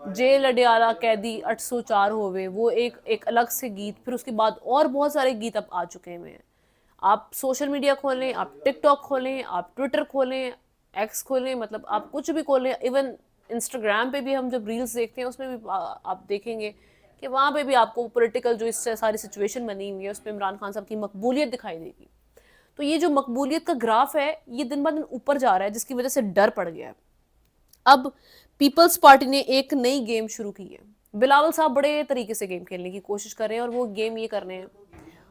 Jail Adiala قیدی 804 ہوئے، وہ ایک الگ سے گیت، پھر اس کے بعد اور بہت سارے گیت اب آ چکے ہیں. آپ سوشل میڈیا کھولیں، آپ ٹک ٹاک کھولیں، آپ ٹویٹر کھولیں، ایکس کھولیں، مطلب آپ کچھ بھی کھولیں، ایون انسٹاگرام پہ بھی ہم جب ریلز دیکھتے ہیں اس میں بھی آپ دیکھیں گے کہ وہاں پہ بھی آپ کو پولیٹیکل جو اس سے ساری سچویشن بنی ہوئی ہے اس پہ عمران خان صاحب کی مقبولیت دکھائی دے گی. تو یہ جو مقبولیت کا گراف ہے یہ دن بہ دن اوپر جا رہا ہے، جس کی وجہ سے ڈر پڑ گیا ہے. اب پیپلز پارٹی نے ایک نئی گیم شروع کی ہے. بلاول صاحب بڑے طریقے سے گیم کھیلنے کی کوشش کر رہے ہیں، اور وہ گیم یہ کر رہے ہیں،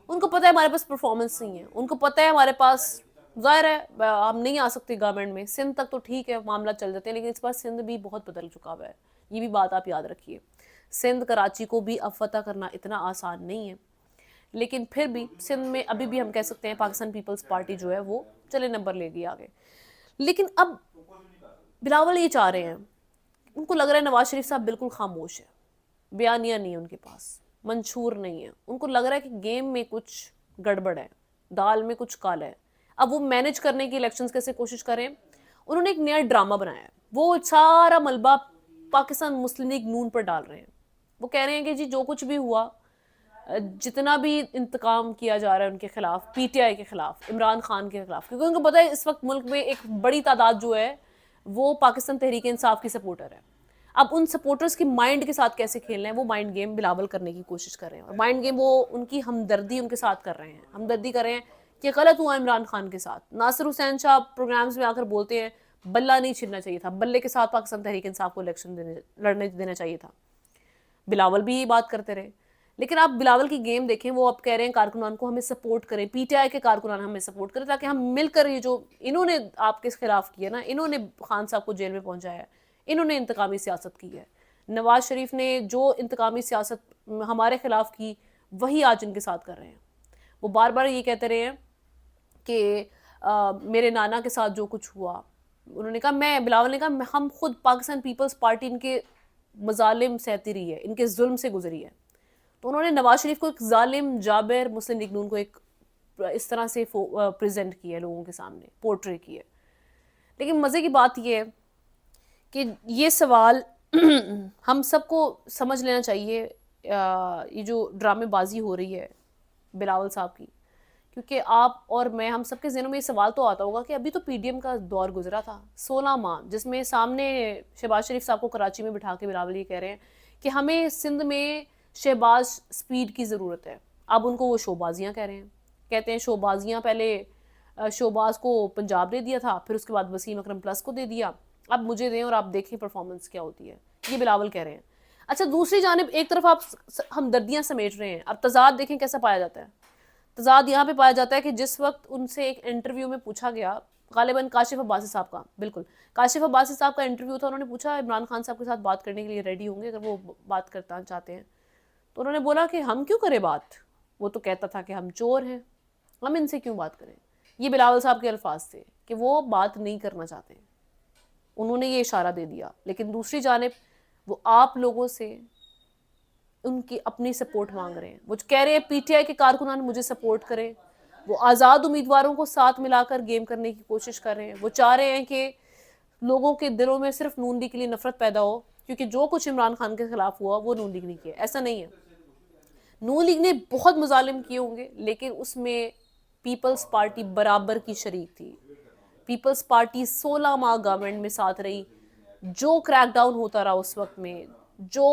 ان کو پتہ ہے ہمارے پاس پرفارمنس نہیں ہے، ان کو پتہ ہے ہمارے پاس، ظاہر ہے ہم نہیں آ سکتے گورنمنٹ میں، سندھ تک تو ٹھیک ہے معاملہ چل جاتے ہیں، لیکن اس بار سندھ بھی بہت بدل چکا ہوا ہے، یہ بھی بات آپ یاد رکھیے. سندھ کراچی کو بھی اب فتح کرنا اتنا آسان نہیں ہے، لیکن پھر بھی سندھ میں ابھی بھی ہم کہہ سکتے ہیں پاکستان پیپلز پارٹی جو ہے وہ چلے نمبر لے گی آگے. لیکن اب بلاول یہ چاہ رہے ہیں، ان کو لگ رہا ہے نواز شریف صاحب بالکل خاموش ہے، بیانیہ نہیں ہے ان کے پاس، منشور نہیں ہے، ان کو لگ رہا ہے کہ گیم میں کچھ گڑبڑ ہے، دال میں کچھ کالا ہے. اب وہ مینج کرنے کی الیکشنز کیسے کوشش کریں، انہوں نے ایک نیا ڈرامہ بنایا ہے، وہ سارا ملبہ پاکستان مسلم لیگ نون پر ڈال رہے ہیں. وہ کہہ رہے ہیں کہ جی جو کچھ بھی ہوا، جتنا بھی انتقام کیا جا رہا ہے ان کے خلاف، پی ٹی آئی کے خلاف، عمران خان کے خلاف، کیونکہ ان کو پتہ ہے اس وقت ملک میں ایک بڑی تعداد جو ہے وہ پاکستان تحریک انصاف کی سپورٹر ہے. اب ان سپورٹرز کی مائنڈ کے ساتھ کیسے کھیلنا ہے وہ مائنڈ گیم بلاول کرنے کی کوشش کر رہے ہیں، اور مائنڈ گیم وہ ان کی ہمدردی ان کے ساتھ کر رہے ہیں، ہمدردی کر رہے ہیں کہ غلط ہوا عمران خان کے ساتھ. ناصر حسین شاہ پروگرامز میں آ کر بولتے ہیں بلہ نہیں چھڑنا چاہیے تھا، بلے کے ساتھ پاکستان تحریک انصاف کو الیکشن لڑنے دینا چاہیے تھا. بلاول بھی یہ بات کرتے رہے. لیکن آپ بلاول کی گیم دیکھیں، وہ اب کہہ رہے ہیں کارکنان کو ہمیں سپورٹ کریں، پی ٹی آئی کے کارکنان ہمیں سپورٹ کریں، تاکہ ہم مل کر یہ جو انہوں نے آپ کے خلاف کیا نا، انہوں نے خان صاحب کو جیل میں پہنچایا ہے، انہوں نے انتقامی سیاست کی ہے. نواز شریف نے جو انتقامی سیاست ہمارے خلاف کی وہی آج ان کے ساتھ کر رہے ہیں. وہ بار بار یہ کہتے رہے ہیں کہ میرے نانا کے ساتھ جو کچھ ہوا، انہوں نے کہا، بلاول نے کہا ہم خود پاکستان پیپلز پارٹی ان کے مظالم سہتی رہی ہے، ان کے ظلم سے گزری ہے. تو انہوں نے نواز شریف کو ایک ظالم جابر مسلم لیگ نون کو ایک اس طرح سے پریزنٹ کیا ہے لوگوں کے سامنے، پورٹری کی ہے. لیکن مزے کی بات یہ ہے کہ یہ سوال ہم سب کو سمجھ لینا چاہیے، یہ جو ڈرامے بازی ہو رہی ہے بلاول صاحب کی، کیونکہ آپ اور میں، ہم سب کے ذہنوں میں یہ سوال تو آتا ہوگا کہ ابھی تو پی ڈی ایم کا دور گزرا تھا 16 ماہ، جس میں سامنے شہباز شریف صاحب کو کراچی میں بٹھا کے بلاول یہ کہہ رہے ہیں کہ ہمیں سندھ میں شہباز سپیڈ کی ضرورت ہے. اب ان کو وہ شوبازیاں کہہ رہے ہیں، کہتے ہیں شوبازیاں، پہلے شوباز کو پنجاب دے دیا تھا، پھر اس کے بعد وسیم اکرم پلس کو دے دیا، اب مجھے دیں اور آپ دیکھیں پرفارمنس کیا ہوتی ہے. یہ بلاول کہہ رہے ہیں. اچھا دوسری جانب ایک طرف آپ ہمدردیاں سمیٹ رہے ہیں، اب تضاد دیکھیں کیسا پایا جاتا ہے. تضاد یہاں پہ پایا جاتا ہے کہ جس وقت ان سے ایک انٹرویو میں پوچھا گیا، غالباً کاشف عباسی صاحب کا، بالکل کاشف عباسی صاحب کا انٹرویو تھا، انہوں نے پوچھا عمران خان صاحب کے ساتھ بات کرنے کے لیے ریڈی ہوں گے اگر وہ بات کرنا چاہتے ہیں. تو انہوں نے بولا کہ ہم کیوں کریں بات، وہ تو کہتا تھا کہ ہم چور ہیں، ہم ان سے کیوں بات کریں. یہ بلاول صاحب کے الفاظ تھے کہ وہ بات نہیں کرنا چاہتے، انہوں نے یہ اشارہ دے دیا. لیکن دوسری جانب وہ آپ لوگوں سے ان کی اپنی سپورٹ مانگ رہے ہیں، وہ کہہ رہے ہیں پی ٹی آئی کے کارکنان مجھے سپورٹ کریں، وہ آزاد امیدواروں کو ساتھ ملا کر گیم کرنے کی کوشش کر رہے ہیں. وہ چاہ رہے ہیں کہ لوگوں کے دلوں میں صرف نون لیگ کے لیے نفرت پیدا ہو، کیونکہ جو کچھ عمران خان کے خلاف ہوا وہ نون لیگ نے کیا. ایسا نہیں ہے، نون لیگ نے بہت مظالم کیے ہوں گے، لیکن اس میں پیپلز پارٹی برابر کی شریک تھی. پیپلز پارٹی 16 ماہ گورنمنٹ میں ساتھ رہی. جو کریک ڈاؤن ہوتا رہا اس وقت میں، جو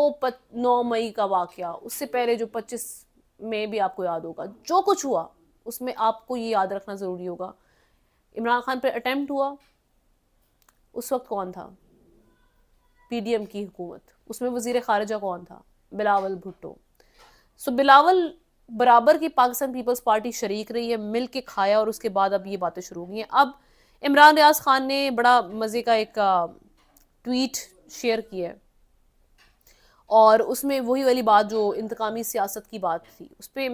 9 مئی کا واقعہ، اس سے پہلے جو 25 میں بھی آپ کو یاد ہوگا، جو کچھ ہوا اس میں آپ کو یہ یاد رکھنا ضروری ہوگا. عمران خان پہ اٹیمپٹ ہوا، اس وقت کون تھا؟ پی ڈی ایم کی حکومت، اس میں وزیر خارجہ کون تھا؟ بلاول بھٹو. سو بلاول برابر کی پاکستان پیپلز پارٹی شریک رہی ہے، مل کے کھایا، اور اس کے بعد اب یہ باتیں شروع ہوئی ہیں. اب عمران ریاض خان نے بڑا مزے کا ایک ٹویٹ شیئر کیا ہے، اور اس میں وہی والی بات جو انتقامی سیاست کی بات تھی، اس پہ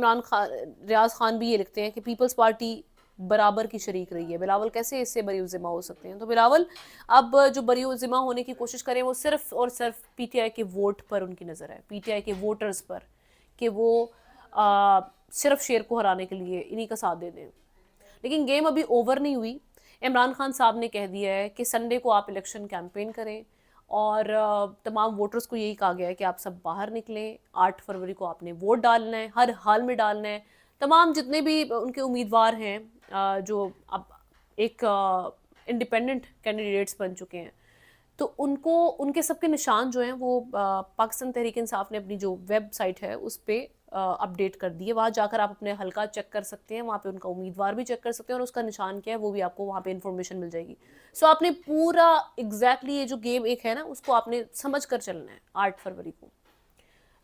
ریاض خان بھی یہ لکھتے ہیں کہ پیپلز پارٹی برابر کی شریک رہی ہے. بلاول کیسے اس سے بری الذمہ ہو سکتے ہیں؟ تو بلاول اب جو بری الذمہ ہونے کی کوشش کریں وہ صرف اور صرف پی ٹی آئی کے ووٹ پر ان کی نظر ہے، پی ٹی آئی کے ووٹرز پر، کہ وہ صرف شیر کو ہرانے کے لیے انہی کا ساتھ دے دیں. لیکن گیم ابھی اوور نہیں ہوئی. عمران خان صاحب نے کہہ دیا ہے کہ سنڈے کو آپ الیکشن کیمپین کریں، اور تمام ووٹرز کو یہی کہا گیا ہے کہ آپ سب باہر نکلیں، 8 فروری کو آپ نے ووٹ ڈالنا ہے، ہر حال میں ڈالنا ہے. تمام جتنے بھی ان کے امیدوار ہیں جو اب ایک انڈیپینڈنٹ کینڈیڈیٹس بن چکے ہیں، تو ان کے سب کے نشان جو ہیں وہ پاکستان تحریک انصاف نے اپنی جو ویب سائٹ ہے اس پہ اپڈیٹ کر دی ہے. وہاں جا کر آپ اپنے حلقہ چیک کر سکتے ہیں، وہاں پہ ان کا امیدوار بھی چیک کر سکتے ہیں اور اس کا نشان کیا ہے وہ بھی آپ کو وہاں پہ انفارمیشن مل جائے گی. سو آپ نے پورا ایگزیکٹلی یہ جو گیم ایک ہے نا اس کو آپ نے سمجھ کر چلنا ہے. 8 فروری کو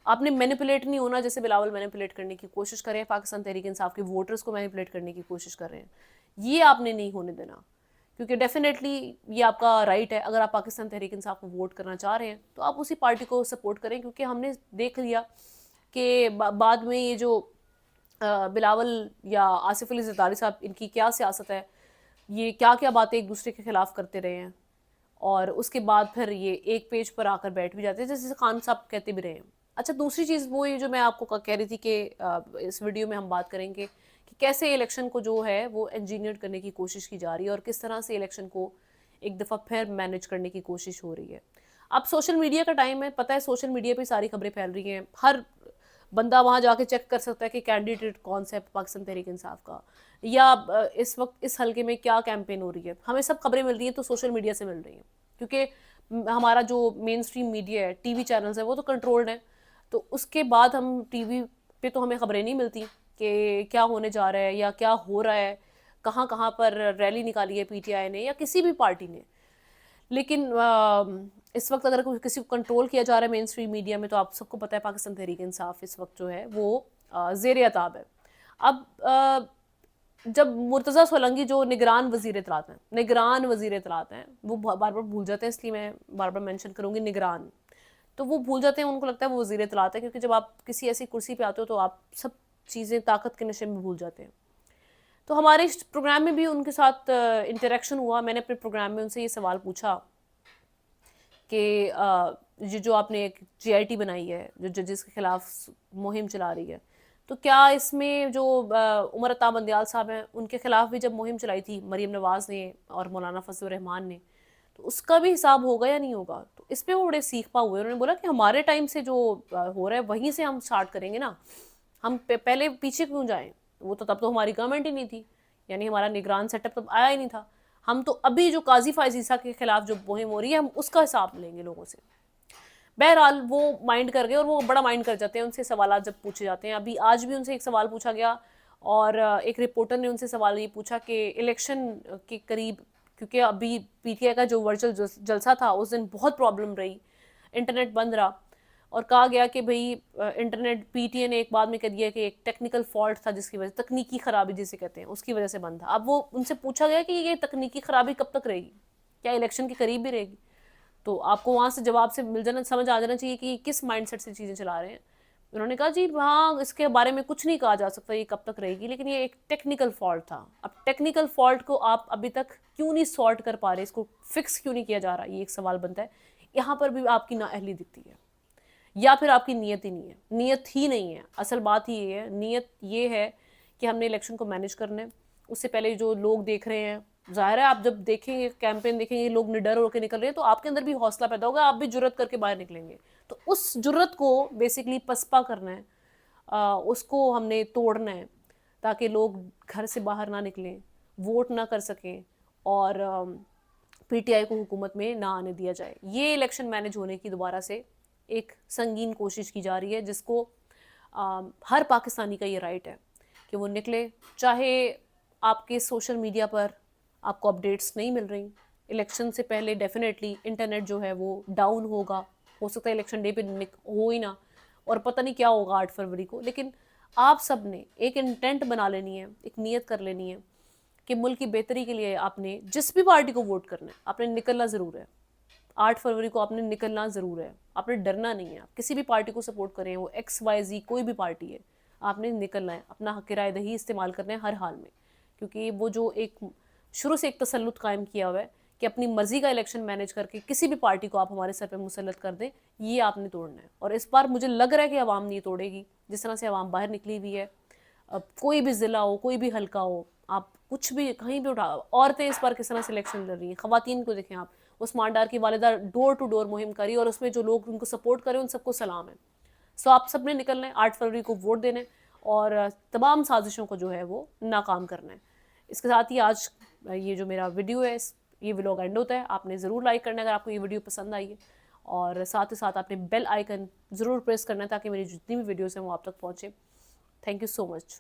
آپ نے مینیپولیٹ نہیں ہونا جیسے بلاول مینیپولیٹ کرنے کی کوشش کر رہے ہیں، پاکستان تحریک انصاف کے ووٹرز کو مینیپولیٹ کرنے کی کوشش کر رہے ہیں. یہ آپ نے نہیں ہونے دینا، کیونکہ ڈیفینیٹلی یہ آپ کا رائٹ ہے. اگر آپ پاکستان تحریک انصاف کو ووٹ کرنا چاہ رہے ہیں تو آپ اسی پارٹی کو سپورٹ کریں، کیونکہ ہم نے دیکھ لیا کہ بعد میں یہ جو بلاول یا آصف علی زرداری صاحب ان کی کیا سیاست ہے، یہ کیا کیا باتیں ایک دوسرے کے خلاف کرتے رہے ہیں، اور اس کے بعد پھر یہ ایک پیج پر آ کر بیٹھ بھی جاتے ہیں جیسے خان صاحب کہتے بھی رہے ہیں. اچھا دوسری چیز وہ یہ جو میں آپ کو کہہ رہی تھی کہ اس ویڈیو میں ہم بات کریں گے کہ کیسے الیکشن کو جو ہے وہ انجینئر کرنے کی کوشش کی جا رہی ہے اور کس طرح سے الیکشن کو ایک دفعہ پھر مینج کرنے کی کوشش ہو رہی ہے. اب سوشل میڈیا کا ٹائم ہے، پتہ ہے سوشل میڈیا پہ ساری خبریں پھیل رہی ہیں، ہر بندہ وہاں جا کے چیک کر سکتا ہے کہ کینڈیڈیٹ کون سا ہے پاکستان تحریک انصاف کا، یا اس وقت اس حلقے میں کیا کیمپین ہو رہی ہے. ہمیں سب خبریں مل رہی ہیں تو سوشل میڈیا سے مل رہی ہیں، کیونکہ ہمارا جو مین اسٹریم میڈیا ہے، ٹی وی چینلز ہیں، وہ تو کنٹرولڈ ہیں. تو اس کے بعد ہم ٹی وی پہ تو ہمیں خبریں نہیں ملتی کہ کیا ہونے جا رہا ہے یا کیا ہو رہا ہے، کہاں کہاں پر ریلی نکالی ہے پی ٹی آئی نے یا کسی بھی پارٹی نے. لیکن اس وقت اگر کسی کو کنٹرول کیا جا رہا ہے مین اسٹریم میڈیا میں تو آپ سب کو پتہ ہے پاکستان تحریک انصاف اس وقت جو ہے وہ زیر عتاب ہے. اب جب مرتضیٰ سولنگی جو نگران وزیر اطلاعات ہیں وہ بار بار بھول جاتے ہیں، اس لیے میں بار بار مینشن کروں گی نگران، تو وہ بھول جاتے ہیں، ان کو لگتا ہے وہ وزیر اطلاعات ہے، کیونکہ جب آپ کسی ایسی کرسی پہ آتے ہو تو آپ سب چیزیں طاقت کے نشے میں بھول جاتے ہیں. تو ہمارے اس پروگرام میں بھی ان کے ساتھ انٹریکشن ہوا. میں نے اپنے پروگرام میں ان سے یہ سوال پوچھا کہ جو آپ نے ایک جے آئی ٹی بنائی ہے جو ججز کے خلاف مہم چلا رہی ہے، تو کیا اس میں جو عمر عطا بندیال صاحب ہیں ان کے خلاف بھی جب مہم چلائی تھی مریم نواز نے اور مولانا فضل الرحمان نے، تو اس کا بھی حساب ہوگا یا نہیں ہوگا؟ تو اس پہ وہ بڑے سیکھ پا ہوئے. انہوں نے بولا کہ ہمارے ٹائم سے جو ہو رہا ہے وہیں سے ہم سٹارٹ کریں گے نا، ہم پہلے پیچھے کیوں جائیں؟ وہ تو تب تو ہماری گورنمنٹ ہی نہیں تھی، یعنی ہمارا نگران سیٹ اپ تب آیا ہی نہیں تھا. ہم تو ابھی جو قاضی فائز عیسیٰ کے خلاف جو مہم ہو رہی ہے ہم اس کا حساب لیں گے لوگوں سے. بہرحال وہ مائنڈ کر گئے اور وہ بڑا مائنڈ کر جاتے ہیں ان سے سوالات جب پوچھے جاتے ہیں. ابھی آج بھی ان سے ایک سوال پوچھا گیا اور ایک رپورٹر نے ان سے سوال یہ پوچھا کہ الیکشن کے قریب، کیونکہ ابھی پی ٹی آئی کا جو ورچوئل جلسہ تھا اس دن بہت پرابلم رہی، انٹرنیٹ بند رہا، اور کہا گیا کہ بھئی انٹرنیٹ پی ٹی اے نے ایک بعد میں کہہ دیا کہ ایک ٹیکنیکل فالٹ تھا جس کی وجہ تکنیکی خرابی جسے کہتے ہیں اس کی وجہ سے بند تھا. اب وہ ان سے پوچھا گیا کہ یہ تکنیکی خرابی کب تک رہے گی، کیا الیکشن کے قریب بھی رہے گی؟ تو آپ کو وہاں سے جواب سے مل جانا، سمجھ آ جانا چاہیے کہ کس مائنڈ سیٹ سے چیزیں چلا رہے ہیں. انہوں نے کہا جی ہاں اس کے بارے میں کچھ نہیں کہا جا سکتا یہ کب تک رہے گی، لیکن یہ ایک ٹیکنیکل فالٹ تھا. اب ٹیکنیکل فالٹ کو آپ ابھی تک کیوں نہیں سارٹ کر پا رہے، اس کو فکس کیوں نہیں کیا جا رہا، یہ ایک سوال بنتا ہے. یہاں پر بھی آپ کی نااہلی دکھتی ہے، یا پھر آپ کی نیت ہی نہیں ہے. نیت ہی نہیں ہے، اصل بات ہی یہ ہے. نیت یہ ہے کہ ہم نے الیکشن کو مینیج کرنا ہے. اس سے پہلے جو لوگ دیکھ رہے ہیں، ظاہر ہے آپ جب دیکھیں گے کیمپین دیکھیں گے لوگ نڈر ہو کے نکل رہے ہیں تو آپ کے اندر بھی حوصلہ پیدا ہوگا، آپ بھی جرت کر کے باہر نکلیں گے. تو اس جرت کو بیسکلی پسپا کرنا ہے، اس کو ہم نے توڑنا ہے تاکہ لوگ گھر سے باہر نہ نکلیں، ووٹ نہ کر سکیں اور پی ٹی آئی کو حکومت میں نہ آنے دیا جائے. یہ الیکشن مینیج ہونے کی دوبارہ سے ایک سنگین کوشش کی جا رہی ہے جس کو ہر پاکستانی کا یہ رائٹ ہے کہ وہ نکلے، چاہے آپ کے سوشل میڈیا پر آپ کو اپڈیٹس نہیں مل رہی. الیکشن سے پہلے ڈیفینیٹلی انٹرنیٹ جو ہے وہ ڈاؤن ہوگا، ہو سکتا ہے الیکشن ڈے پہ ہو ہی نہ، اور پتہ نہیں کیا ہوگا 8 فروری کو. لیکن آپ سب نے ایک انٹینٹ بنا لینی ہے، ایک نیت کر لینی ہے کہ ملک کی بہتری کے لیے آپ نے جس بھی پارٹی کو ووٹ کرنا ہے آپ نے نکلنا ضرور ہے. 8 فروری کو آپ نے نکلنا ضرور ہے، آپ نے ڈرنا نہیں ہے. آپ کسی بھی پارٹی کو سپورٹ کریں، وہ ایکس وائی زی کوئی بھی پارٹی ہے، آپ نے نکلنا ہے، اپنا حق رائے دہی استعمال کرنا ہے ہر حال میں. کیونکہ وہ جو ایک شروع سے ایک تسلط قائم کیا ہوا ہے کہ اپنی مرضی کا الیکشن مینیج کر کے کسی بھی پارٹی کو آپ ہمارے سر پہ مسلط کر دیں، یہ آپ نے توڑنا ہے. اور اس بار مجھے لگ رہا ہے کہ عوام نہیں توڑے گی. جس طرح سے عوام باہر نکلی ہوئی ہے، اب کوئی بھی ضلع ہو، کوئی بھی حلقہ ہو، آپ کچھ بھی کہیں بھی اٹھا، عورتیں اس بار کس طرح سے الیکشن لڑ رہی ہیں، خواتین کو دیکھیں آپ، عثمان ڈار کی والدہ ڈور ٹو ڈور مہم کری اور اس میں جو لوگ ان کو سپورٹ کریں ان سب کو سلام ہے. سو آپ سب نے نکلنا ہے 8 فروری کو ووٹ دینا ہے اور تمام سازشوں کو جو ہے وہ ناکام کرنا ہے. اس کے ساتھ ہی آج یہ جو میرا ویڈیو ہے یہ ولاگ اینڈ ہوتا ہے. آپ نے ضرور لائک کرنا ہے اگر آپ کو یہ ویڈیو پسند آئی ہے, اور ساتھ ہی ساتھ آپ نے بیل آئیکن ضرور پریس کرنا ہے تاکہ میری جتنی بھی ویڈیوز ہیں وہ آپ تک پہنچے. Thank you so much.